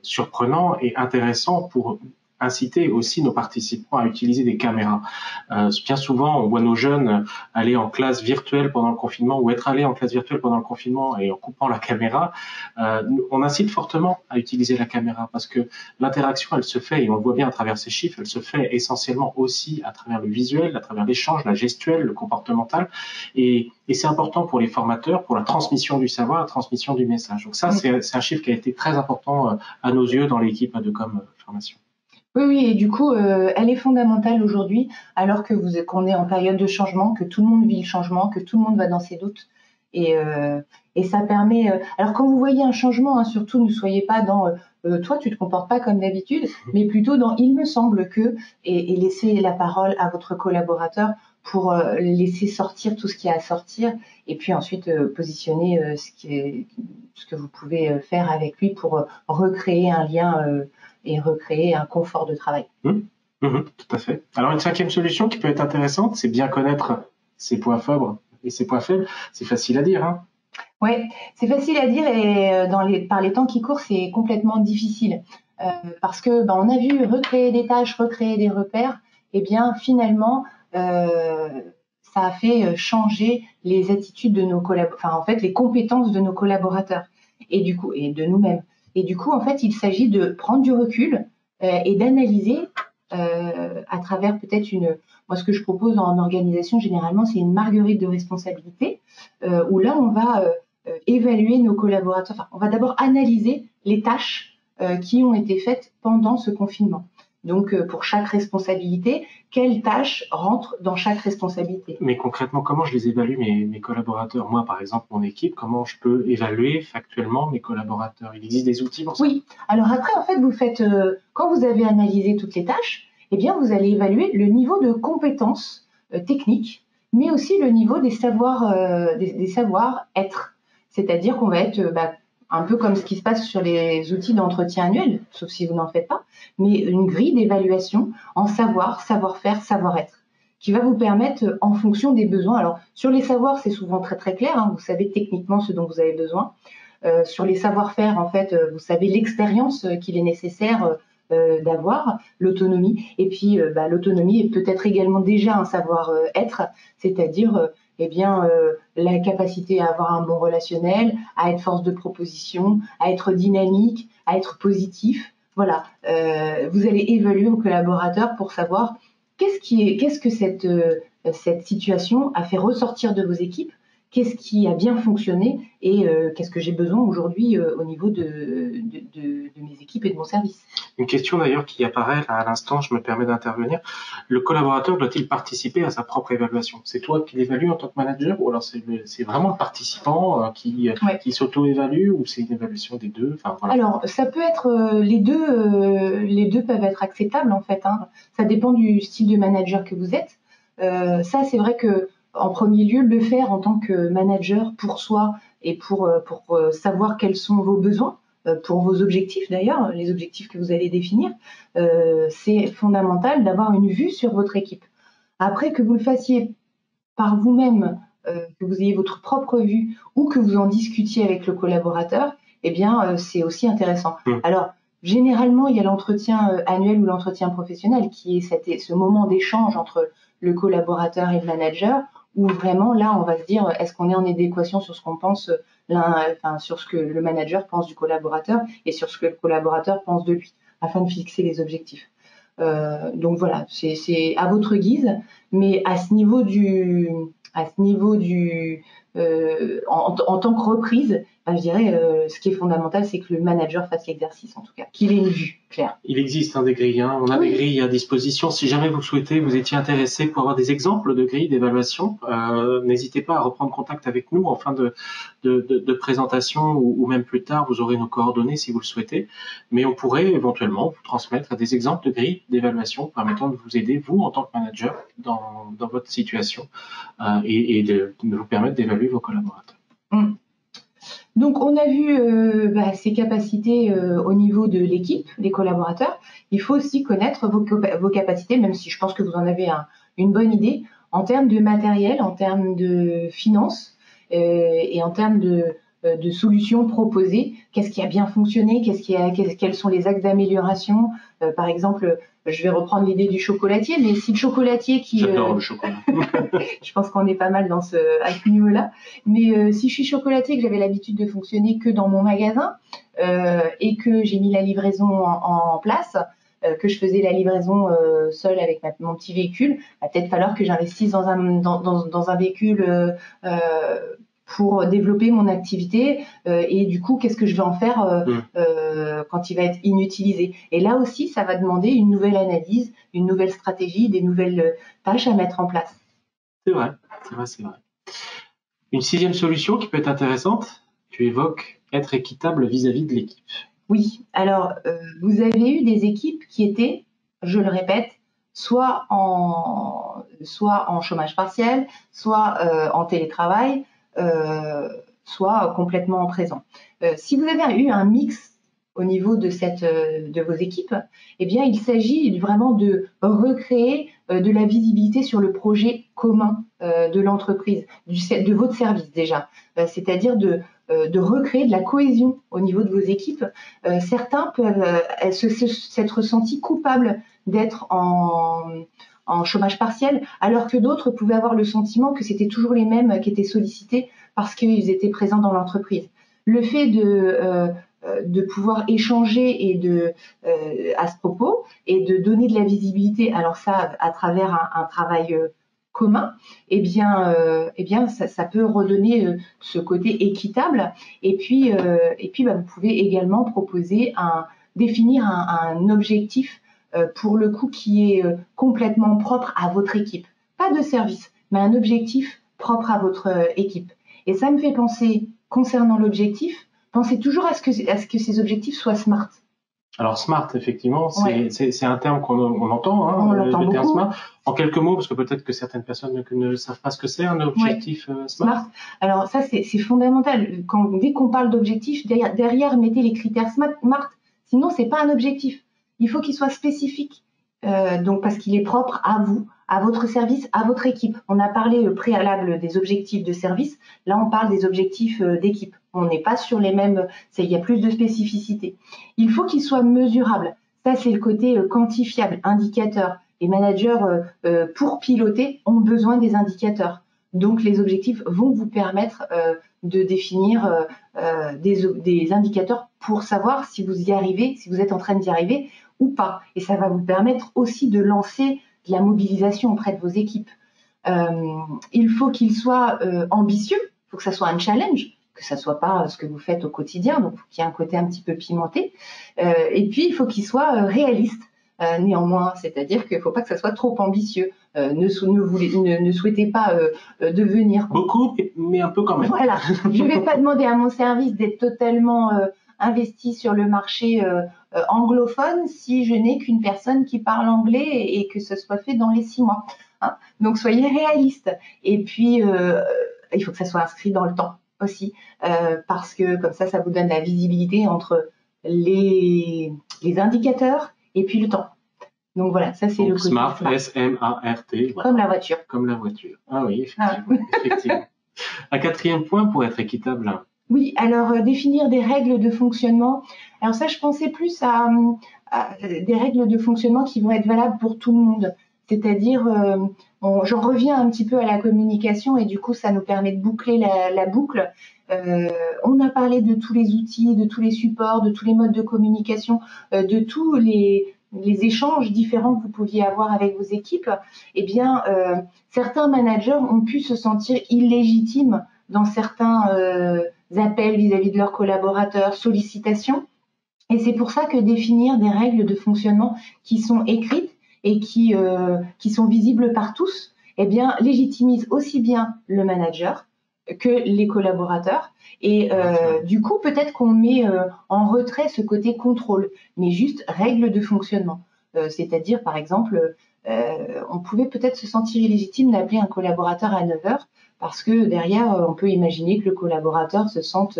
surprenant et intéressant pour inciter aussi nos participants à utiliser des caméras. Bien souvent, on voit nos jeunes aller en classe virtuelle pendant le confinement ou être allés en classe virtuelle pendant le confinement et en coupant la caméra. On incite fortement à utiliser la caméra parce que l'interaction, elle se fait, et on le voit bien à travers ces chiffres, elle se fait essentiellement aussi à travers le visuel, à travers l'échange, la gestuelle, le comportemental. Et c'est important pour les formateurs, pour la transmission du savoir, la transmission du message. Donc ça, c'est un chiffre qui a été très important à nos yeux dans l'équipe ADECOM Formation. Oui, et du coup, elle est fondamentale aujourd'hui, alors qu'on est en période de changement, que tout le monde vit le changement, que tout le monde va dans ses doutes. Et ça permet... alors, quand vous voyez un changement, surtout, ne soyez pas dans toi, tu te comportes pas comme d'habitude, mais plutôt dans il me semble que, et laissez la parole à votre collaborateur pour laisser sortir tout ce qu'il y a à sortir, et puis ensuite positionner ce que vous pouvez faire avec lui pour recréer un lien et recréer un confort de travail. Tout à fait. Alors, une 5e solution qui peut être intéressante, c'est bien connaître ses points forts et ses points faibles. C'est facile à dire, hein? Ouais, c'est facile à dire, et par les temps qui courent, c'est complètement difficile. Parce que on a vu recréer des tâches, recréer des repères, et bien finalement, ça a fait changer les attitudes de nos collaborateurs, en fait, les compétences de nos collaborateurs, et du coup, et de nous-mêmes. Et du coup, en fait, il s'agit de prendre du recul et d'analyser à travers peut-être moi, ce que je propose en organisation, généralement, c'est une marguerite de responsabilité, où là, on va évaluer nos collaborateurs. Enfin, on va d'abord analyser les tâches qui ont été faites pendant ce confinement. Donc, pour chaque responsabilité, quelle tâche rentre dans chaque responsabilité? Mais concrètement, comment je les évalue, mes collaborateurs? Moi, par exemple, mon équipe, comment je peux évaluer factuellement mes collaborateurs? Il existe des outils pour ça? Oui. Alors après, en fait, vous faites, quand vous avez analysé toutes les tâches, eh bien, vous allez évaluer le niveau de compétences techniques, mais aussi le niveau des savoir-être. C'est-à-dire qu'on va être un peu comme ce qui se passe sur les outils d'entretien annuel, sauf si vous n'en faites pas, mais une grille d'évaluation en savoir-faire, savoir-être, qui va vous permettre, en fonction des besoins. Alors, sur les savoirs, c'est souvent très très clair, hein, vous savez techniquement ce dont vous avez besoin. Sur les savoir-faire, en fait, vous savez l'expérience qu'il est nécessaire d'avoir, l'autonomie. Et puis, l'autonomie est peut-être également déjà un savoir-être, c'est-à-dire la capacité à avoir un bon relationnel, à être force de proposition, à être dynamique, à être positif. Voilà, vous allez évaluer vos collaborateurs pour savoir qu'est-ce que cette situation a fait ressortir de vos équipes, qu'est-ce qui a bien fonctionné et qu'est-ce que j'ai besoin aujourd'hui au niveau de mes équipes et de mon service. Une question d'ailleurs qui apparaît là, à l'instant, je me permets d'intervenir. Le collaborateur doit-il participer à sa propre évaluation? C'est toi qui l'évalues en tant que manager ou alors c'est vraiment le participant qui s'auto-évalue ou c'est une évaluation des deux? Enfin, voilà. Alors, ça peut être les deux peuvent être acceptables en fait. Hein. Ça dépend du style de manager que vous êtes. Ça, c'est vrai que en premier lieu, le faire en tant que manager pour soi et pour savoir quels sont vos besoins, pour vos objectifs d'ailleurs, les objectifs que vous allez définir, c'est fondamental d'avoir une vue sur votre équipe. Après, que vous le fassiez par vous-même, que vous ayez votre propre vue ou que vous en discutiez avec le collaborateur, eh bien, c'est aussi intéressant. Alors, généralement, il y a l'entretien annuel ou l'entretien professionnel qui est ce moment d'échange entre le collaborateur et le manager où vraiment, là, on va se dire, est-ce qu'on est en adéquation sur ce qu'on pense sur ce que le manager pense du collaborateur et sur ce que le collaborateur pense de lui, afin de fixer les objectifs. Donc voilà, c'est à votre guise, mais en tant que reprise, je dirais, ce qui est fondamental, c'est que le manager fasse l'exercice, en tout cas, qu'il ait une vue claire. Il existe des grilles, hein. On a des grilles à disposition. Si jamais vous souhaitez, vous étiez intéressé pour avoir des exemples de grilles d'évaluation, n'hésitez pas à reprendre contact avec nous en fin de présentation ou même plus tard, vous aurez nos coordonnées si vous le souhaitez. Mais on pourrait éventuellement vous transmettre des exemples de grilles d'évaluation permettant de vous aider, vous, en tant que manager, dans votre situation et de vous permettre d'évaluer vos collaborateurs. Donc, on a vu ces capacités au niveau de l'équipe, des collaborateurs. Il faut aussi connaître vos capacités, même si je pense que vous en avez une bonne idée, en termes de matériel, en termes de finances et en termes de solutions proposées. Qu'est-ce qui a bien fonctionné? Quels sont les axes d'amélioration? Par exemple, je vais reprendre l'idée du chocolatier, mais si le chocolatier qui... J'adore le chocolat. Je pense qu'on est pas mal à ce niveau-là. Mais si je suis chocolatier, que j'avais l'habitude de fonctionner que dans mon magasin et que j'ai mis la livraison en place, que je faisais la livraison seule avec mon petit véhicule, il va peut-être falloir que j'investisse dans un véhicule pour développer mon activité et du coup, qu'est-ce que je vais en faire quand il va être inutilisé. Et là aussi, ça va demander une nouvelle analyse, une nouvelle stratégie, des nouvelles tâches à mettre en place. C'est vrai. Une sixième solution qui peut être intéressante, tu évoques être équitable vis-à-vis de l'équipe. Oui, alors vous avez eu des équipes qui étaient, je le répète, soit en chômage partiel, soit en télétravail, soit complètement en présent. Si vous avez eu un mix au niveau de vos équipes, eh bien, il s'agit vraiment de recréer de la visibilité sur le projet commun de l'entreprise, de votre service déjà. C'est-à-dire de recréer de la cohésion au niveau de vos équipes. Certains peuvent s'être sentis coupables d'être en chômage partiel, alors que d'autres pouvaient avoir le sentiment que c'était toujours les mêmes qui étaient sollicités parce qu'ils étaient présents dans l'entreprise. Le fait de pouvoir échanger à ce propos et de donner de la visibilité, alors ça à travers un travail commun, eh bien ça peut redonner ce côté équitable. Et puis vous pouvez également proposer définir un objectif pour le coup qui est complètement propre à votre équipe. Pas de service, mais un objectif propre à votre équipe. Et ça me fait penser, concernant l'objectif, pensez toujours à ce que ces objectifs soient SMART. Alors SMART, effectivement, c'est un terme qu'on entend, on l'entend le terme beaucoup. SMART. En quelques mots, parce que peut-être que certaines personnes ne savent pas ce que c'est un objectif SMART. Alors ça, c'est fondamental. Dès qu'on parle d'objectif, derrière, mettez les critères SMART. Sinon, c'est pas un objectif. Il faut qu'il soit spécifique, donc parce qu'il est propre à vous, à votre service, à votre équipe. On a parlé préalable des objectifs de service. Là, on parle des objectifs d'équipe. On n'est pas sur les mêmes. Il y a plus de spécificité. Il faut qu'il soit mesurable. Ça, c'est le côté quantifiable, indicateur. Les managers, pour piloter, ont besoin des indicateurs. Donc, les objectifs vont vous permettre de définir des indicateurs pour savoir si vous y arrivez, si vous êtes en train d'y arriver ou pas. Et ça va vous permettre aussi de lancer de la mobilisation auprès de vos équipes. Il faut qu'il soit ambitieux, faut que ça soit un challenge, que ça soit pas ce que vous faites au quotidien, donc il faut qu'il y ait un côté un petit peu pimenté. Et puis il faut qu'il soit réaliste. Néanmoins, c'est-à-dire qu'il ne faut pas que ça soit trop ambitieux. Ne souhaitez pas devenir beaucoup, mais un peu quand même. Voilà, je ne vais pas demander à mon service d'être totalement investi sur le marché anglophone si je n'ai qu'une personne qui parle anglais et que ce soit fait dans les 6 mois. Hein. Donc soyez réaliste. Et puis il faut que ça soit inscrit dans le temps aussi, parce que comme ça vous donne la visibilité entre les indicateurs et puis le temps. Donc voilà, ça c'est le côté SMART, S-M-A-R-T. Voilà. Comme la voiture. Comme la voiture. Ah oui, effectivement. effectivement. Un 4e point pour être équitable. Oui, alors définir des règles de fonctionnement. Alors ça, je pensais plus à des règles de fonctionnement qui vont être valables pour tout le monde. C'est-à-dire, j'en reviens un petit peu à la communication et du coup, ça nous permet de boucler la boucle. On a parlé de tous les outils, de tous les supports, de tous les modes de communication, de tous les échanges différents que vous pouviez avoir avec vos équipes. Eh bien, certains managers ont pu se sentir illégitimes dans certains appels vis-à-vis de leurs collaborateurs, sollicitations. Et c'est pour ça que définir des règles de fonctionnement qui sont écrites et qui sont visibles par tous, eh bien, légitimise aussi bien le manager que les collaborateurs. Et du coup, peut-être qu'on met en retrait ce côté contrôle, mais juste règles de fonctionnement. C'est-à-dire, par exemple, on pouvait peut-être se sentir illégitime d'appeler un collaborateur à 9 heures parce que derrière, on peut imaginer que le collaborateur se sente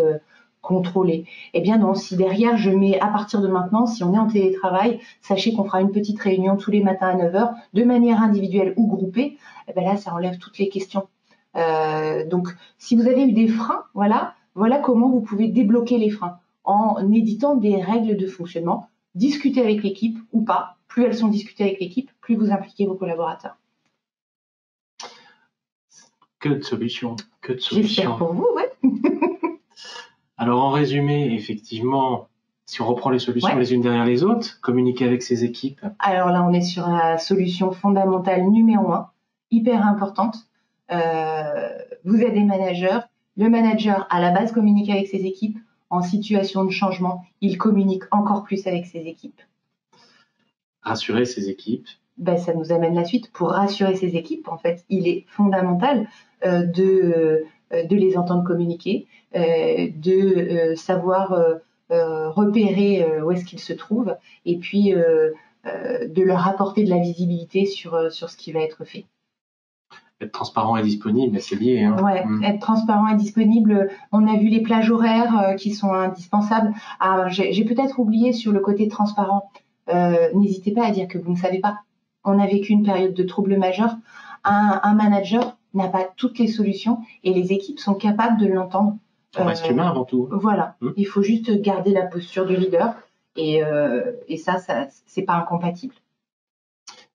contrôlé. Eh bien non, si derrière je mets à partir de maintenant, si on est en télétravail, sachez qu'on fera une petite réunion tous les matins à 9 heures, de manière individuelle ou groupée, eh bien là, ça enlève toutes les questions. Donc, si vous avez eu des freins, voilà comment vous pouvez débloquer les freins en éditant des règles de fonctionnement. Discutez avec l'équipe ou pas. Plus elles sont discutées avec l'équipe, plus vous impliquez vos collaborateurs. Que de solutions, que de solutions. J'espère pour vous, ouais. Alors en résumé, effectivement, si on reprend les solutions les unes derrière les autres, communiquer avec ses équipes. Alors là, on est sur la solution fondamentale numéro 1, hyper importante. Vous êtes des managers. Le manager, à la base, communique avec ses équipes. En situation de changement, il communique encore plus avec ses équipes. Rassurer ses équipes. Ben, ça nous amène la suite. Pour rassurer ses équipes, en fait, il est fondamental de les entendre communiquer, de savoir repérer où est-ce qu'ils se trouvent et puis de leur apporter de la visibilité sur ce qui va être fait. Être transparent et disponible, c'est lié. Hein. Ouais, être transparent et disponible. On a vu les plages horaires qui sont indispensables. Ah, j'ai peut-être oublié sur le côté transparent. N'hésitez pas à dire que vous ne savez pas. On a vécu une période de trouble majeur. Un manager n'a pas toutes les solutions et les équipes sont capables de l'entendre. On reste humain avant tout. Voilà. Il faut juste garder la posture du leader et ça c'est pas incompatible.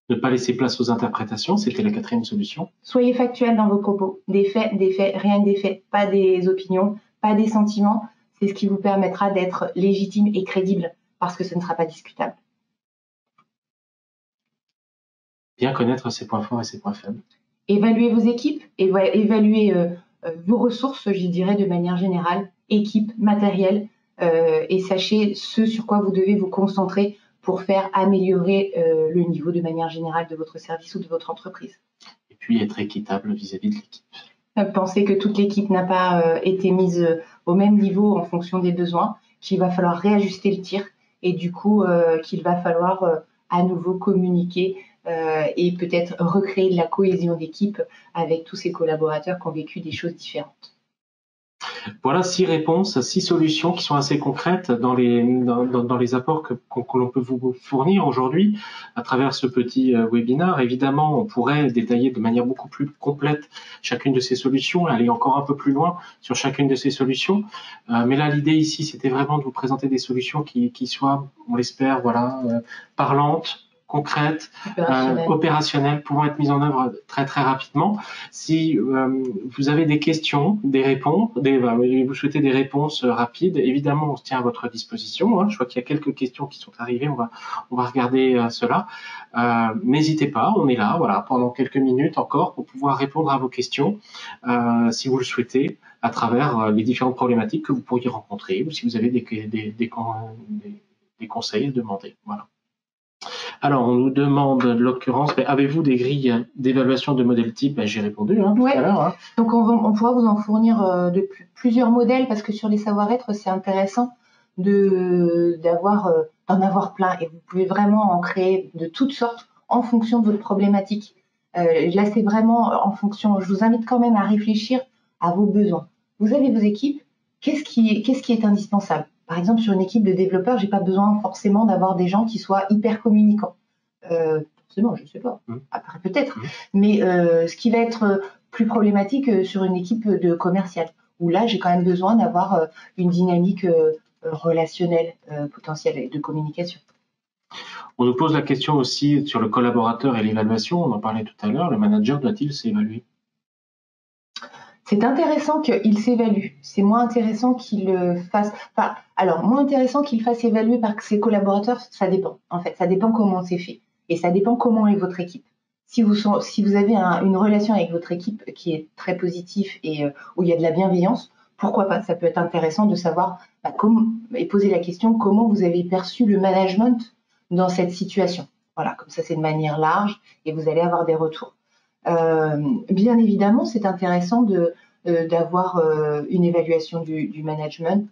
Ne pas laisser place aux interprétations, c'était la 4e solution. Soyez factuel dans vos propos. Des faits, rien que des faits, pas des opinions, pas des sentiments. C'est ce qui vous permettra d'être légitime et crédible parce que ce ne sera pas discutable. Bien connaître ses points forts et ses points faibles. Évaluez vos équipes, évaluez vos ressources, je dirais de manière générale, équipe, matériel, et sachez ce sur quoi vous devez vous concentrer pour faire améliorer le niveau de manière générale de votre service ou de votre entreprise. Et puis être équitable vis-à-vis de l'équipe. Pensez que toute l'équipe n'a pas été mise au même niveau en fonction des besoins, qu'il va falloir réajuster le tir et du coup qu'il va falloir à nouveau communiquer et peut-être recréer de la cohésion d'équipe avec tous ces collaborateurs qui ont vécu des choses différentes. Voilà 6 réponses, 6 solutions qui sont assez concrètes dans les apports que l'on peut vous fournir aujourd'hui à travers ce petit webinaire. Évidemment, on pourrait détailler de manière beaucoup plus complète chacune de ces solutions, aller encore un peu plus loin sur chacune de ces solutions. Mais là, l'idée ici, c'était vraiment de vous présenter des solutions qui soient, on l'espère, parlantes, concrètes, opérationnelles, pouvant être mises en œuvre très très rapidement. Si vous avez des questions, des réponses, vous souhaitez des réponses rapides, évidemment on se tient à votre disposition. Je vois qu'il y a quelques questions qui sont arrivées, on va regarder cela. N'hésitez pas, on est là, voilà, pendant quelques minutes encore pour pouvoir répondre à vos questions, si vous le souhaitez, à travers les différentes problématiques que vous pourriez rencontrer, ou si vous avez des conseils à demander. Voilà. Alors, on nous demande, l'occurrence, avez-vous des grilles d'évaluation de modèles type? J'ai répondu tout à l'heure. Donc, on pourra vous en fournir plusieurs modèles, parce que sur les savoir-être, c'est intéressant d'en avoir plein, et vous pouvez vraiment en créer de toutes sortes en fonction de votre problématique. Là, c'est vraiment en fonction. Je vous invite quand même à réfléchir à vos besoins. Vous avez vos équipes, qu'est-ce qui est indispensable? Par exemple, sur une équipe de développeurs, j'ai pas besoin forcément d'avoir des gens qui soient hyper communicants. Forcément, je sais pas. Après, peut-être. Mais ce qui va être plus problématique sur une équipe de commercial, où là, j'ai quand même besoin d'avoir une dynamique relationnelle potentielle et de communication. On nous pose la question aussi sur le collaborateur et l'évaluation. On en parlait tout à l'heure. Le manager doit-il s'évaluer? C'est intéressant qu'il s'évalue. C'est moins intéressant qu'il fasse. Enfin, alors, moins intéressant qu'il fasse évaluer par ses collaborateurs, ça dépend. En fait, ça dépend comment c'est fait. Et ça dépend comment est votre équipe. Si vous avez une relation avec votre équipe qui est très positive et où il y a de la bienveillance, pourquoi pas? Ça peut être intéressant de savoir et poser la question comment vous avez perçu le management dans cette situation. Voilà, comme ça, c'est de manière large et vous allez avoir des retours. Bien évidemment, c'est intéressant d'avoir une évaluation du management,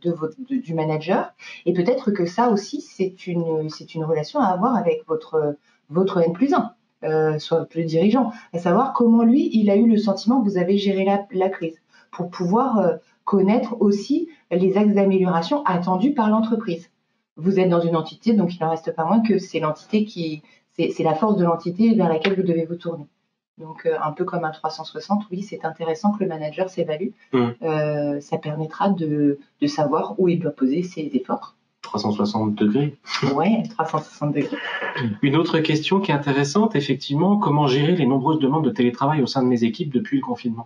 du manager, et peut-être que ça aussi, c'est une relation à avoir avec votre N+1, soit le dirigeant, à savoir comment lui, il a eu le sentiment que vous avez géré la crise, pour pouvoir connaître aussi les axes d'amélioration attendus par l'entreprise. Vous êtes dans une entité, donc il n'en reste pas moins que c'est l'entité c'est la force de l'entité vers laquelle vous devez vous tourner. Donc, un peu comme un 360, oui, c'est intéressant que le manager s'évalue. Ça permettra de savoir où il doit poser ses efforts. 360 degrés. Ouais, 360 degrés. Une autre question qui est intéressante, effectivement, comment gérer les nombreuses demandes de télétravail au sein de mes équipes depuis le confinement?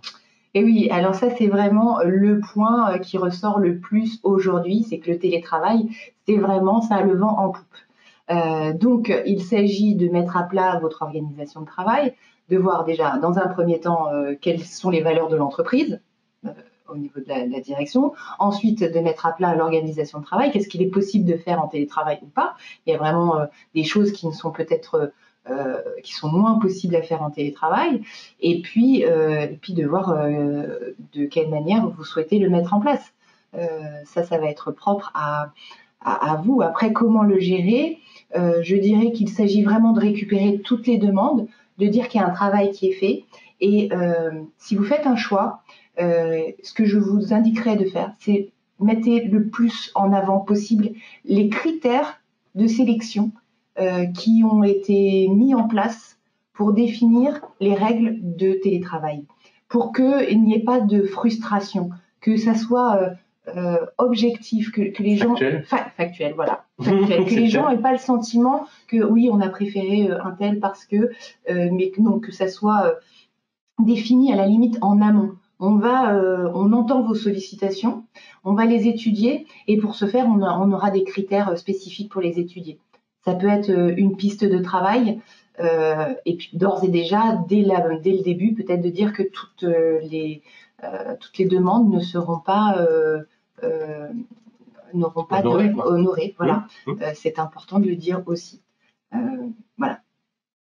Et oui, alors ça, c'est vraiment le point qui ressort le plus aujourd'hui, c'est que le télétravail, c'est vraiment ça, le vent en poupe. Donc, il s'agit de mettre à plat votre organisation de travail, de voir déjà, dans un premier temps, quelles sont les valeurs de l'entreprise au niveau de la direction. Ensuite, de mettre à plat l'organisation de travail. Qu'est-ce qu'il est possible de faire en télétravail ou pas? Il y a vraiment des choses qui ne sont peut-être qui sont moins possibles à faire en télétravail. Et puis de voir de quelle manière vous souhaitez le mettre en place. Ça va être propre à vous. Après, comment le gérer? Je dirais qu'il s'agit vraiment de récupérer toutes les demandes, de dire qu'il y a un travail qui est fait. Et si vous faites un choix, ce que je vous indiquerais de faire, c'est mettez le plus en avant possible les critères de sélection qui ont été mis en place pour définir les règles de télétravail, pour qu'il n'y ait pas de frustration, que ça soit objectif, que les gens factuel, voilà, factuel, que les gens n'aient pas le sentiment que oui, on a préféré un tel parce que, mais non, que ça soit défini à la limite en amont. On entend vos sollicitations, on va les étudier, et pour ce faire, on aura des critères spécifiques pour les étudier. Ça peut être une piste de travail, et puis d'ores et déjà, dès le début, peut-être de dire que toutes les demandes ne seront pas honorées. Voilà. C'est important de le dire aussi. Voilà.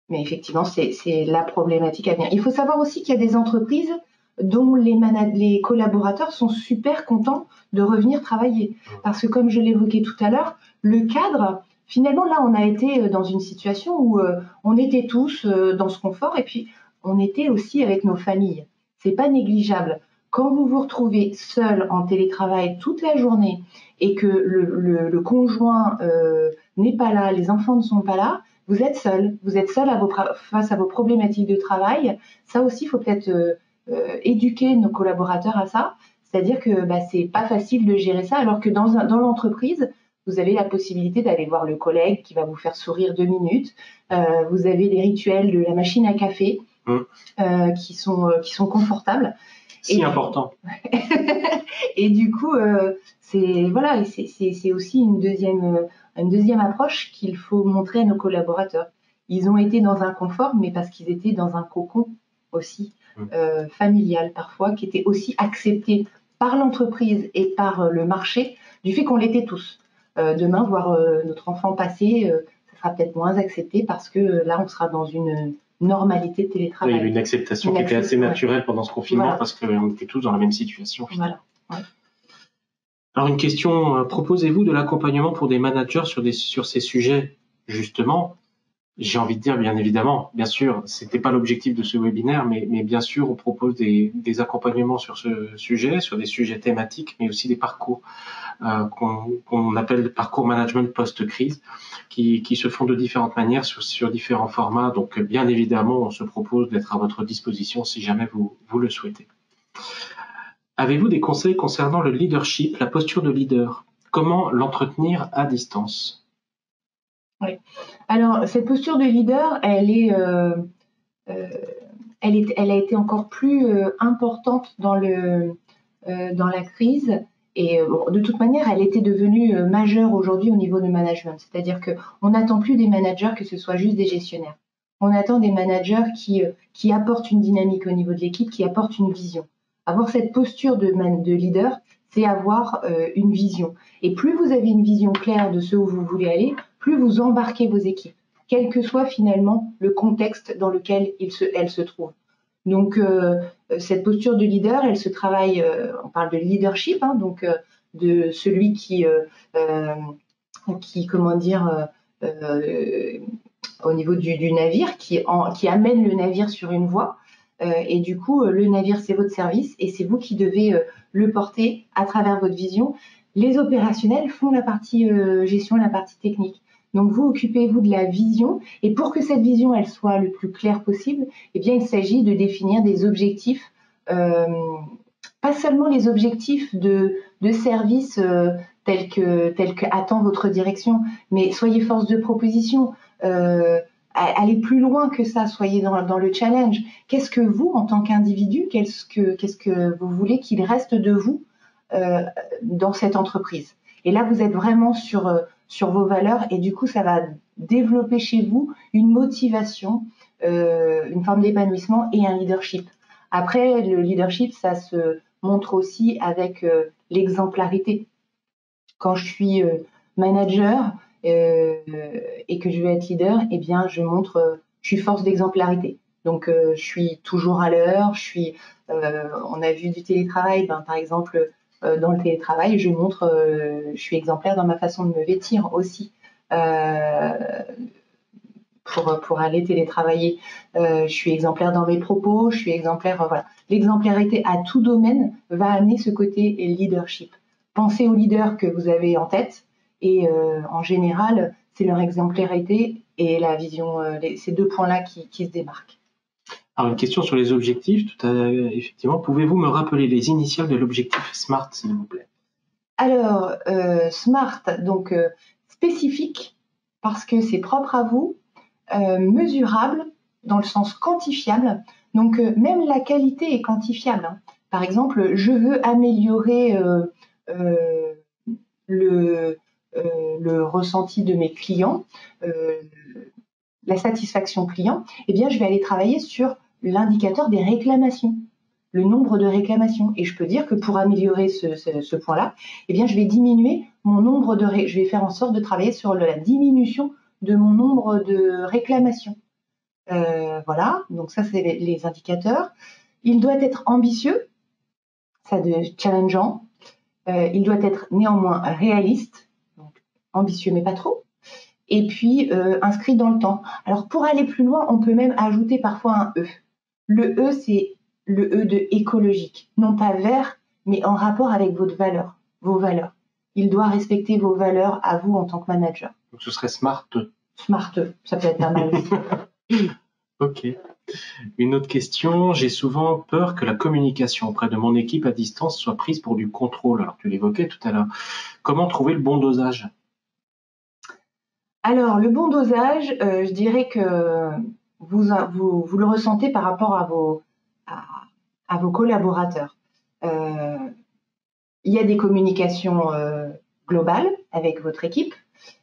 Mais effectivement, c'est la problématique à venir. Il faut savoir aussi qu'il y a des entreprises dont les collaborateurs sont super contents de revenir travailler. Parce que comme je l'évoquais tout à l'heure, le cadre, finalement, là, on a été dans une situation où on était tous dans ce confort, et puis on était aussi avec nos familles. C'est pas négligeable. Quand vous vous retrouvez seul en télétravail toute la journée et que le conjoint n'est pas là, les enfants ne sont pas là, vous êtes seul. Vous êtes seul face à vos problématiques de travail. Ça aussi, il faut peut-être éduquer nos collaborateurs à ça. C'est-à-dire que c'est pas facile de gérer ça, alors que dans l'entreprise, vous avez la possibilité d'aller voir le collègue qui va vous faire sourire 2 minutes. Vous avez les rituels de la machine à café qui sont confortables. Si important. Et du coup, c'est aussi une deuxième approche qu'il faut montrer à nos collaborateurs. Ils ont été dans un confort, mais parce qu'ils étaient dans un cocon aussi familial parfois, qui était aussi accepté par l'entreprise et par le marché, du fait qu'on l'était tous. Demain, voir notre enfant passer, ça sera peut-être moins accepté parce que là, on sera dans une normalité de télétravail. Il y avait une acceptation qui était assez naturelle pendant ce confinement parce qu'on était tous dans la même situation. Voilà. Ouais. Alors une question, proposez-vous de l'accompagnement pour des managers sur ces sujets, justement? J'ai envie de dire, bien évidemment, bien sûr, c'était pas l'objectif de ce webinaire, mais bien sûr, on propose des accompagnements sur ce sujet, sur des sujets thématiques, mais aussi des parcours qu'on appelle parcours management post-crise, qui se font de différentes manières sur différents formats. Donc, bien évidemment, on se propose d'être à votre disposition si jamais vous le souhaitez. Avez-vous des conseils concernant le leadership, la posture de leader? Comment l'entretenir à distance? Oui. Alors, cette posture de leader, elle a été encore plus importante dans la crise. Et de toute manière, elle était devenue majeure aujourd'hui au niveau du management. C'est-à-dire qu'on n'attend plus des managers que ce soit juste des gestionnaires. On attend des managers qui apportent une dynamique au niveau de l'équipe, qui apportent une vision. Avoir cette posture de leader, c'est avoir une vision. Et plus vous avez une vision claire de ce où vous voulez aller, plus vous embarquez vos équipes, quel que soit finalement le contexte dans lequel elles se trouvent. Donc, cette posture de leader, elle se travaille, on parle de leadership, donc de celui qui comment dire, au niveau du navire, qui amène le navire sur une voie. Et du coup, le navire, c'est votre service et c'est vous qui devez le porter à travers votre vision. Les opérationnels font la partie gestion, la partie technique. Donc, vous occupez-vous de la vision et pour que cette vision, elle soit le plus claire possible, eh bien, il s'agit de définir des objectifs, pas seulement les objectifs de service tels que attend votre direction, mais soyez force de proposition, allez plus loin que ça, soyez dans le challenge. Qu'est-ce que vous, en tant qu'individu, qu'est-ce que vous voulez qu'il reste de vous dans cette entreprise? Et là, vous êtes vraiment sur vos valeurs et du coup, ça va développer chez vous une motivation, une forme d'épanouissement et un leadership. Après, le leadership, ça se montre aussi avec l'exemplarité. Quand je suis manager et que je veux être leader, eh bien, je suis force d'exemplarité. Donc, je suis toujours à l'heure. On a vu du télétravail, par exemple. Dans le télétravail, je suis exemplaire dans ma façon de me vêtir aussi pour aller télétravailler. Je suis exemplaire dans mes propos, je suis exemplaire, voilà. L'exemplarité à tout domaine va amener ce côté leadership. Pensez aux leaders que vous avez en tête et en général, c'est leur exemplarité et la vision, ces deux points-là qui se démarquent. Alors, une question sur les objectifs, effectivement. Pouvez-vous me rappeler les initiales de l'objectif SMART, s'il vous plaît? Alors, SMART, donc spécifique, parce que c'est propre à vous, mesurable, dans le sens quantifiable. Donc, même la qualité est quantifiable. Par exemple, je veux améliorer le ressenti de mes clients, la satisfaction client, eh bien, je vais aller travailler sur l'indicateur des réclamations, le nombre de réclamations. Et je peux dire que pour améliorer ce point-là, eh bien, je vais diminuer mon nombre je vais faire en sorte de travailler sur la diminution de mon nombre de réclamations. Voilà, donc ça, c'est les indicateurs. Il doit être ambitieux, ça de challengeant. Il doit être néanmoins réaliste, donc ambitieux mais pas trop. Et puis inscrit dans le temps. Alors pour aller plus loin, on peut même ajouter parfois un E. Le E, c'est le E de écologique, non pas vert, mais en rapport avec vos valeurs. Il doit respecter vos valeurs à vous en tant que manager. Donc ce serait SMART. SMART, ça peut être pas mal aussi. Ok. Une autre question. J'ai souvent peur que la communication auprès de mon équipe à distance soit prise pour du contrôle. Alors tu l'évoquais tout à l'heure. Comment trouver le bon dosage? Alors, le bon dosage, je dirais que vous le ressentez par rapport à vos collaborateurs. Il y a des communications globales avec votre équipe.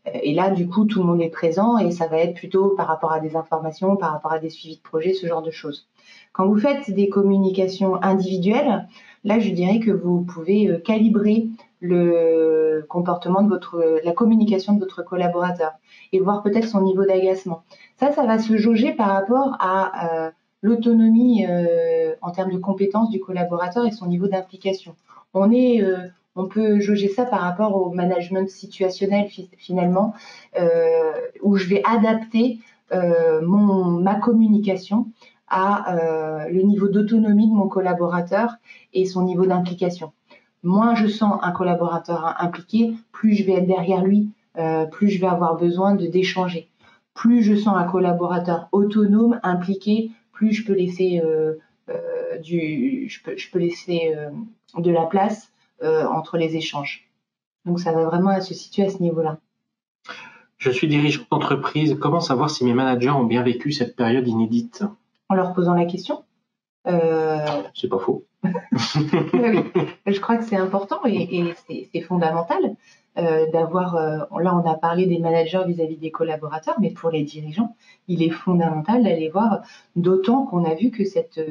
Et là, du coup, tout le monde est présent et ça va être plutôt par rapport à des informations, par rapport à des suivis de projet, ce genre de choses. Quand vous faites des communications individuelles, là, je dirais que vous pouvez calibrer le comportement de la communication de votre collaborateur et voir peut-être son niveau d'agacement. Ça va se jauger par rapport à l'autonomie en termes de compétences du collaborateur et son niveau d'implication. On peut jauger ça par rapport au management situationnel finalement, où je vais adapter ma communication à le niveau d'autonomie de mon collaborateur et son niveau d'implication. Moins je sens un collaborateur impliqué, plus je vais être derrière lui, plus je vais avoir besoin d'échanger. Plus je sens un collaborateur autonome, impliqué, plus je peux laisser de la place entre les échanges. Donc ça va vraiment se situer à ce niveau-là. Je suis dirigeant d'entreprise. Comment savoir si mes managers ont bien vécu cette période inédite? En leur posant la question. C'est pas faux. Oui, je crois que c'est important et c'est fondamental d'avoir. Là, on a parlé des managers vis-à-vis des collaborateurs, mais pour les dirigeants, il est fondamental d'aller voir, d'autant qu'on a vu que cette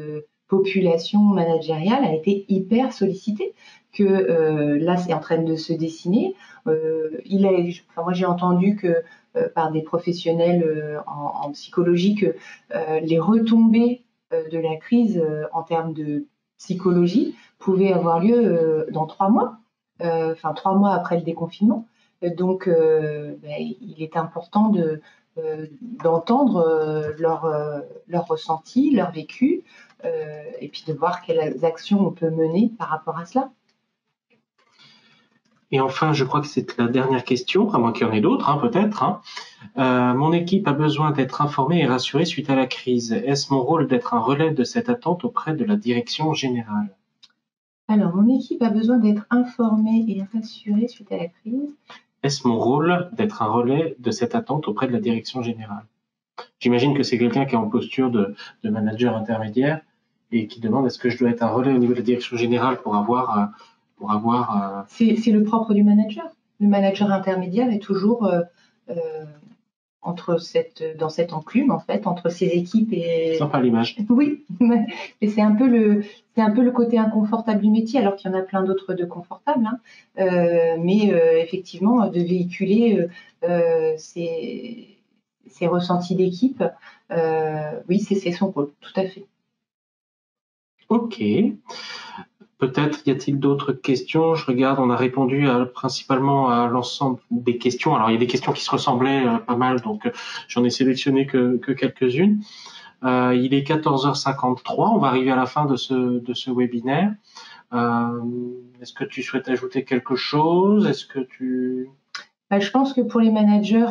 population managériale a été hyper sollicitée, que là, c'est en train de se dessiner. Moi, j'ai entendu que par des professionnels en psychologie que les retombées de la crise en termes de psychologie pouvait avoir lieu dans 3 mois, 3 mois après le déconfinement. Donc, il est important d'entendre leur ressenti, leur vécu, et puis de voir quelles actions on peut mener par rapport à cela. Et enfin, je crois que c'est la dernière question, à moins qu'il y en ait d'autres, peut-être. Mon équipe a besoin d'être informée et rassurée suite à la crise. Est-ce mon rôle d'être un relais de cette attente auprès de la direction générale? Alors, mon équipe a besoin d'être informée et rassurée suite à la crise. Est-ce mon rôle d'être un relais de cette attente auprès de la direction générale? J'imagine que c'est quelqu'un qui est en posture de manager intermédiaire et qui demande est-ce que je dois être un relais au niveau de la direction générale pour avoir C'est le propre du manager. Le manager intermédiaire est toujours dans cette enclume, en fait, entre ses équipes et... Sympa l'image. Oui, mais c'est un peu le côté inconfortable du métier, alors qu'il y en a plein d'autres de confortables. Mais effectivement, de véhiculer ses ressentis d'équipe, oui, c'est son rôle, tout à fait. Ok. Peut-être y a-t-il d'autres questions? Je regarde, on a répondu principalement à l'ensemble des questions. Alors, il y a des questions qui se ressemblaient pas mal, donc j'en ai sélectionné que quelques-unes. Il est 14h53, on va arriver à la fin de ce webinaire. Est-ce que tu souhaites ajouter quelque chose? Est-ce que tu... Je pense que pour les managers,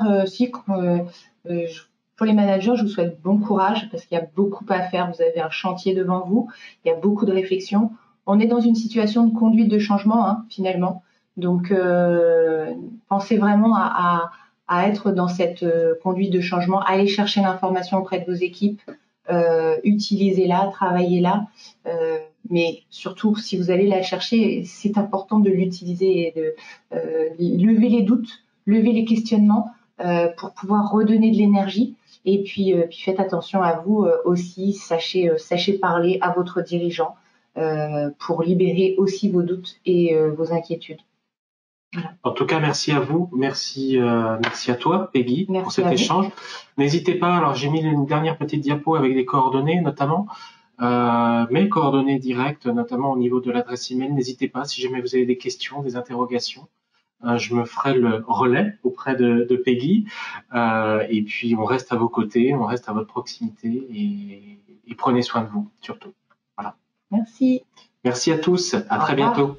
pour les managers, je vous souhaite bon courage parce qu'il y a beaucoup à faire. Vous avez un chantier devant vous, il y a beaucoup de réflexions. On est dans une situation de conduite de changement, finalement. Donc, pensez vraiment à être dans cette conduite de changement. Allez chercher l'information auprès de vos équipes, utilisez-la, travaillez-la. Mais surtout, si vous allez la chercher, c'est important de l'utiliser et de lever les doutes, lever les questionnements pour pouvoir redonner de l'énergie. Et puis faites attention à vous aussi, sachez parler à votre dirigeant pour libérer aussi vos doutes et vos inquiétudes. Voilà. En tout cas, merci à vous, merci à toi, Peggy, merci pour cet échange. N'hésitez pas, alors j'ai mis une dernière petite diapo avec des coordonnées notamment, mes coordonnées directes, notamment au niveau de l'adresse email. N'hésitez pas, si jamais vous avez des questions, des interrogations, je me ferai le relais auprès de Peggy, et puis on reste à vos côtés, on reste à votre proximité et prenez soin de vous, surtout. Voilà. Merci. Merci à tous, à très bientôt.